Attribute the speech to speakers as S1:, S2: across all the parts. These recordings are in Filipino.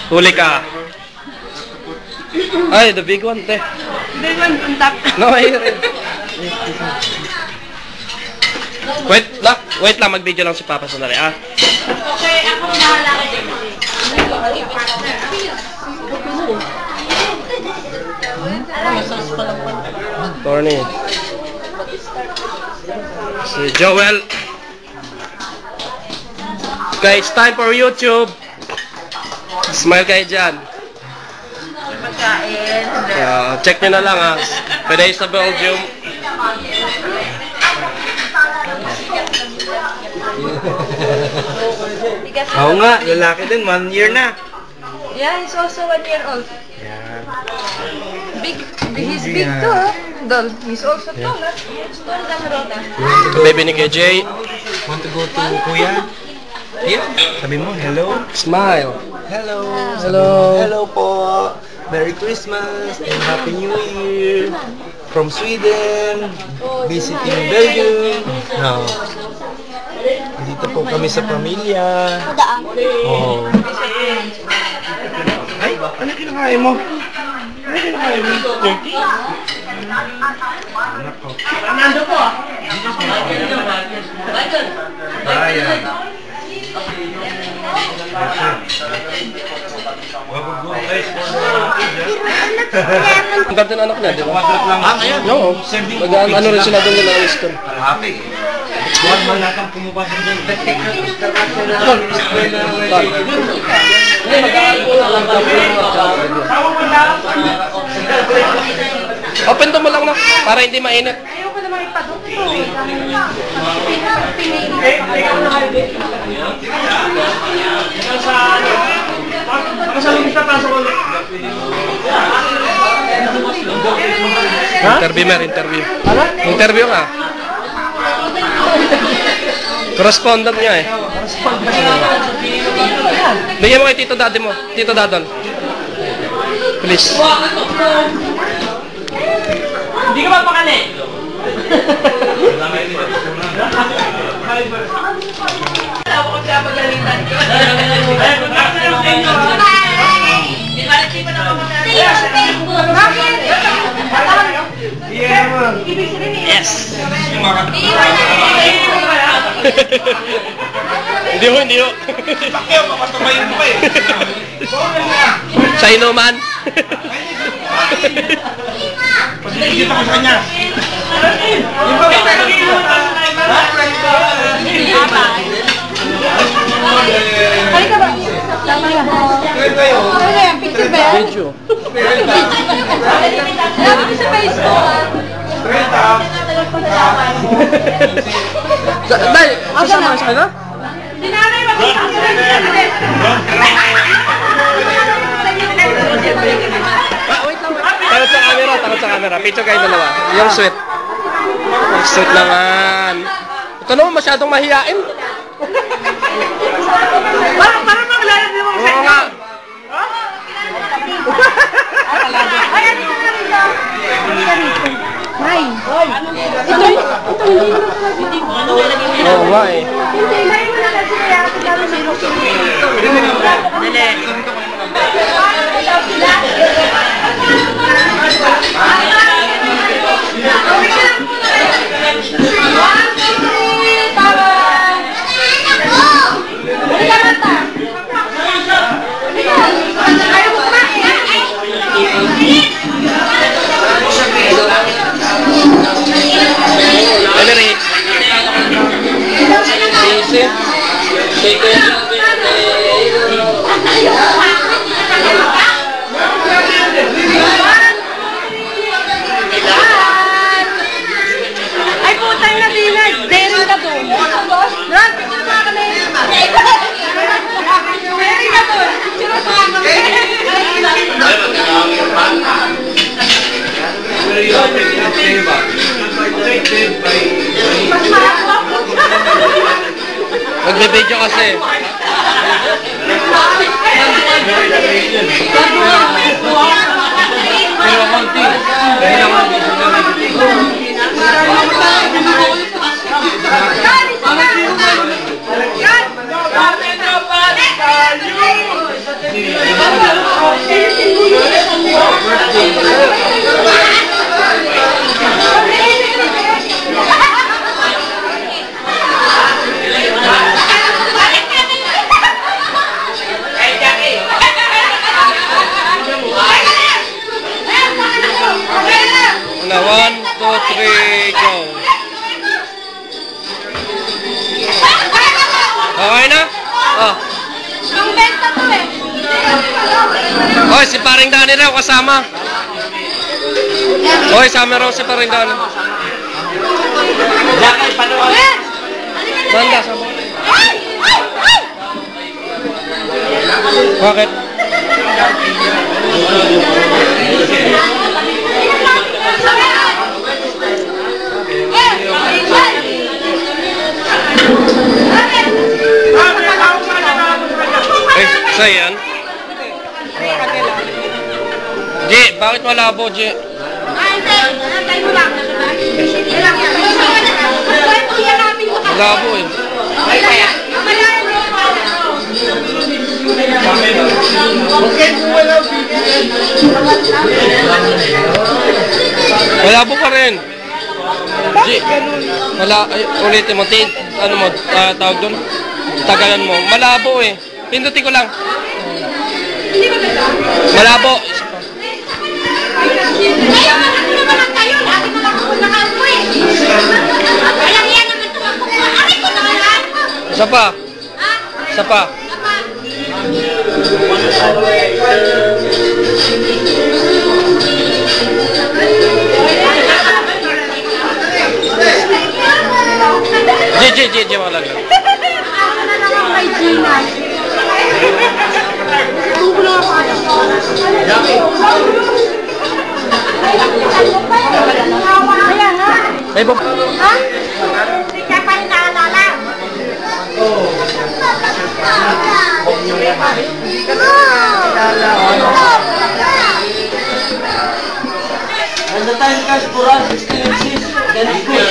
S1: Huli ka. Ay, the big one, te.
S2: Big one on top.
S1: No, here. Wait lang, mag-video lang si Papa sandali, ah.
S2: Okay, ako bahala ka din.
S1: Tony. Si Joel. Guys, time for YouTube. Smile kayo dyan. Check nyo na lang, ha. Pwede sa Belgium.
S3: Oo nga, lalaki din, 1 year na.
S2: Yeah, he's also 1 year old.
S3: Yeah.
S2: He's big too, huh? Doll, he's also tall, huh? He's taller than Rona.
S1: Baby ni KJ.
S3: Want to go to Kuya? Yeah. Sabi mo, hello.
S1: Smile.
S3: Hello.
S1: Hello.
S3: Hello po. Merry Christmas and Happy New Year. From Sweden. Visiting Belgium. No. Dito po kami sa pamilya. Oh. Ay, ano kinakain mo? Ano kinakain mo? Turkey? Anak ko.
S2: Nando po.
S3: Bayan.
S1: Ang ganda ng anak niya, di ba?
S3: Ngayon?
S1: Oo. Ano rin sila doon nila Winston.
S3: Happy. Buwan man natin pumapasok dyan.
S1: Hindi, mag-aalpo lang. Open to mo lang na, para hindi mainit.
S2: Ayoko naman ipadok ito.
S1: Interview. Interview ka. Correspondent niya eh. Bigyan mo kay Tito Daddy mo. Tito Dadon. Please.
S2: Hindi ka mapakali. Alam ko siya magalitan ko.
S1: Yes. Hindi ho.
S3: Bakit? Papatubayin mo pa eh.
S1: Sa inuman.
S3: Pagkikita ko sa kanya.
S2: Halika ba? Tama yan. Ano yan? Picture ba yan?
S1: Video.
S2: Lagi ko sa Facebook.
S1: Dahil, sasama ka na?
S2: Dinanay mo.
S1: Wait lang. Takot sa camera. Picture kayo dalawa. Yung sweet. Yung sweet naman. Ito naman masyadong mahiyain.
S2: Parang maglalad mo sa
S1: Oo nga.
S2: Ayan mo na rin daw. May. Ito hindi mo ano nalagay mo.
S1: Oo nga eh.
S2: Hindi, may mo na kasi kaya ako dami zero. Dali. Ay, putang na dinag. Daring ka doon. Ron, picture mo kami. Daring ka doon. Picture mo kami.
S1: Magbe-video kasi. Pero konti.
S2: Yan!
S1: Oy, si paring Dani raw kasama. Oy, sama raw si paring Dani.
S3: Jackie, panuwag.
S1: Banda, sama. Bakit? Sa yan? G, bakit malabo, G? Malabo eh. Malabo pa rin. G, ay, ulitin mo. Ano mo, tawag doon? Tagalan mo. Malabo eh. Pindutin ko lang. Malabo. Isa pa. Isa pa. G, malaglag.
S2: Kay Gina. Tubulo ako. Kaya nga.
S1: Ay, Bob.
S2: Ha? Hindi ka pa naalala.
S3: And the time comes for us, still exists. Then it's good.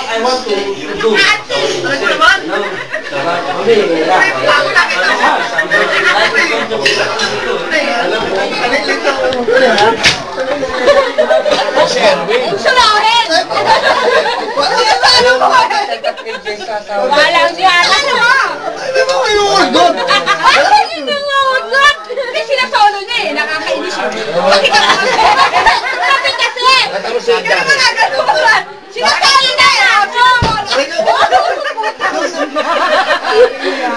S3: I want to do.
S2: Walang siya. Ano?
S3: Ano ba kayo doon?
S2: Ay, nangungod! Kasi sinasolo niya eh, nakakainis yun. Bakit ka naman? Bakit kasi? Hindi ka naman nagagawa. Sinasolo niya eh!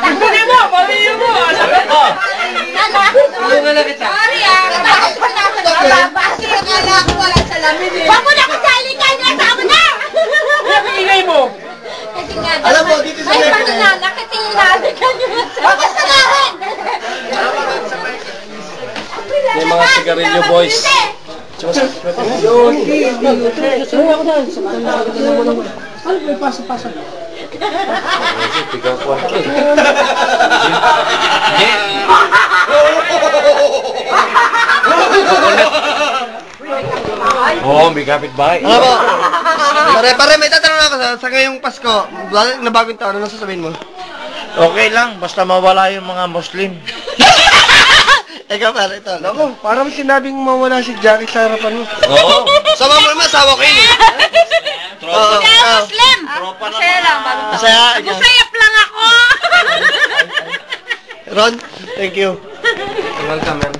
S2: Takbunin mo! Pamilya mo!
S3: Tulungan na kita.
S2: Sorry ah! Bakit pa naman nababasi? Akala ko walang salamin eh. Wag mo na kasali ka! Nasama na!
S3: Ingay mo.
S2: Kasi nga,
S3: Alam mo, dito sa
S2: ay,
S3: level
S2: paano na? Nakatingin ka niyo. Bakit salahin?
S1: May mga sigarilyo, boys.
S3: Oo, may kapitbahay.
S4: Ano po? Pare, may tatanong ako sa ngayong Pasko. Na bagong taon, ano sasabihin mo?
S3: Okay lang, basta mawala yung mga Muslim.
S4: Ikaw pare, ito.
S1: Ako, parang sinabing mawala si Jackie sa harapan mo.
S3: Oo.
S4: Sama mo naman, asawa ko yun. Oo.
S2: Kaya Muslim!
S3: Tropa naman.
S2: Masaya lang, bagong taon.
S4: Masaya.
S2: Masayap lang ako!
S4: Ron, thank you.
S1: Welcome, man.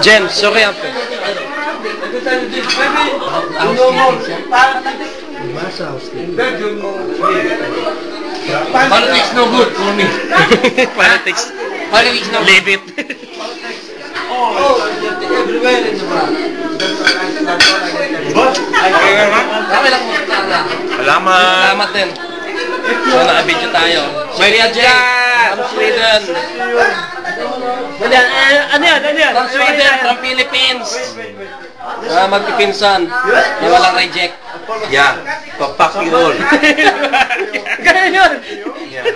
S1: Jen, sorry after.
S3: Politics no good for me.
S1: Politics.
S3: Politics no
S1: Leave it.
S3: Salamat.
S1: Salamat din. So, naka-video tayo. Maria Jen! From Sweden.
S3: Ano yan?
S1: From Sweden, from Philippines. Magpipinsan. Na walang reject.
S3: Yeah. Papak you all.
S1: Ganyan yun.
S3: Yeah.